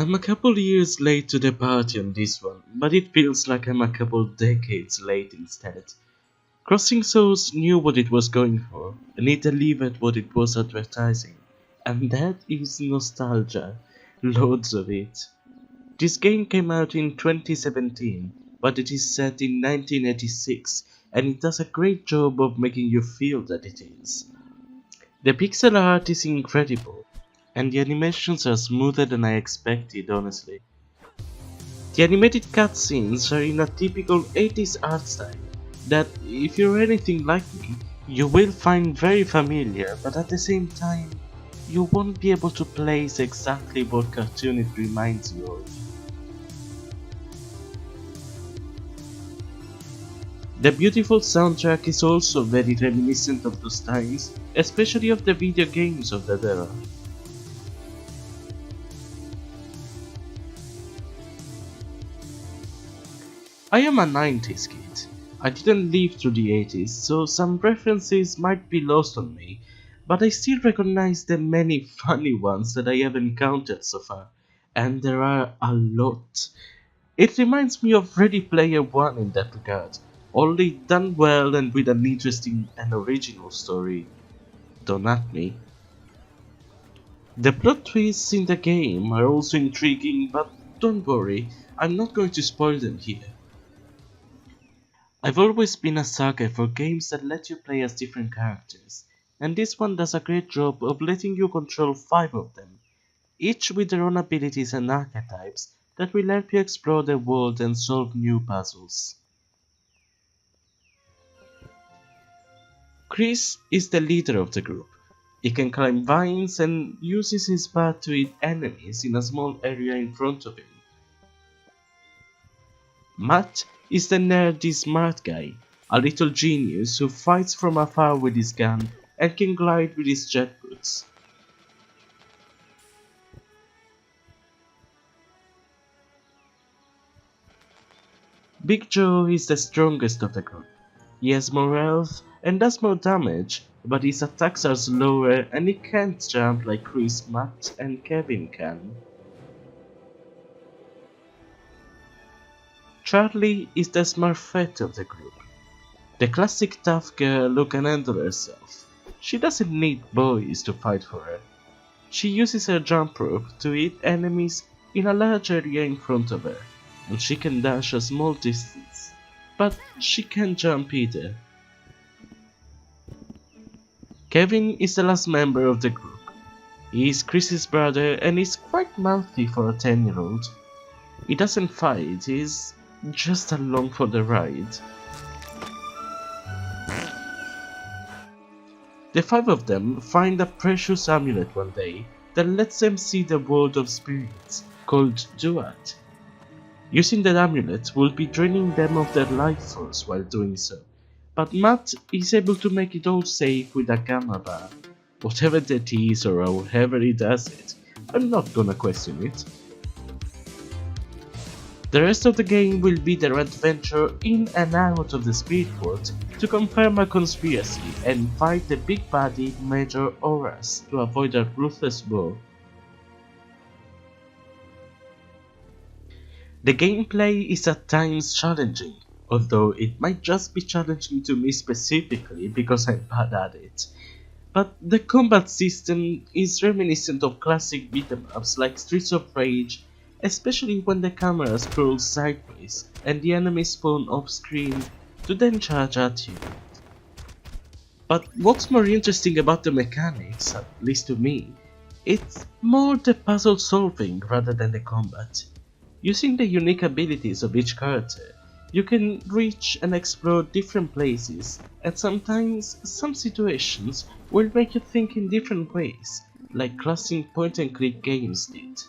I'm a couple years late to the party on this one, but it feels like I'm a couple decades late instead. Crossing Souls knew what it was going for, and it delivered what it was advertising. And that is nostalgia. Loads of it. This game came out in 2017, but it is set in 1986, and it does a great job of making you feel that it is. The pixel art is incredible, and the animations are smoother than I expected, honestly. The animated cutscenes are in a typical 80s art style that, if you're anything like me, you will find very familiar, but at the same time, you won't be able to place exactly what cartoon it reminds you of. The beautiful soundtrack is also very reminiscent of those times, especially of the video games of that era. I am a 90s kid. I didn't live through the 80s, so some references might be lost on me, but I still recognize the many funny ones that I have encountered so far, and there are a lot. It reminds me of Ready Player One in that regard, only done well and with an interesting and original story. Don't at me. The plot twists in the game are also intriguing, but don't worry, I'm not going to spoil them here. I've always been a sucker for games that let you play as different characters, and this one does a great job of letting you control 5 of them, each with their own abilities and archetypes that will help you explore the world and solve new puzzles. Chris is the leader of the group. He can climb vines and uses his bat to hit enemies in a small area in front of him. Matt is the nerdy smart guy, a little genius who fights from afar with his gun and can glide with his jet boots. Big Joe is the strongest of the group. He has more health and does more damage, but his attacks are slower and he can't jump like Chris, Matt and Kevin can. Charlie is the Smurfette of the group. The classic tough girl who can handle herself. She doesn't need boys to fight for her. She uses her jump rope to hit enemies in a large area in front of her, and she can dash a small distance, but she can't jump either. Kevin is the last member of the group. He is Chris's brother and is quite mouthy for a 10-year-old. He doesn't fight, he's just along for the ride. The 5 of them find a precious amulet one day that lets them see the world of spirits, called Duat. Using that amulet will be draining them of their life force while doing so, but Matt is able to make it all safe with a gamma bar. Whatever that is or however he does it, I'm not gonna question it. The rest of the game will be their adventure in and out of the spirit world to confirm a conspiracy and fight the big baddie Major Horace to avoid a ruthless war. The gameplay is at times challenging, although it might just be challenging to me specifically because I'm bad at it. But the combat system is reminiscent of classic beat-em-ups like Streets of Rage, especially when the camera scrolls sideways and the enemies spawn off-screen to then charge at you. But what's more interesting about the mechanics, at least to me, it's more the puzzle solving rather than the combat. Using the unique abilities of each character, you can reach and explore different places, and sometimes some situations will make you think in different ways, like classic point-and-click games did.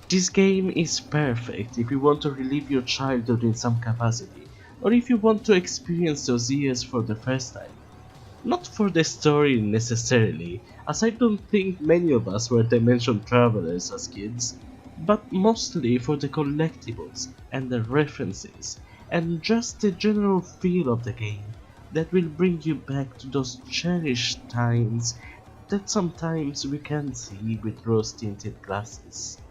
This game is perfect if you want to relive your childhood in some capacity, or if you want to experience those years for the first time. Not for the story necessarily, as I don't think many of us were dimension travelers as kids, but mostly for the collectibles and the references and just the general feel of the game that will bring you back to those cherished times that sometimes we can see with rose tinted glasses.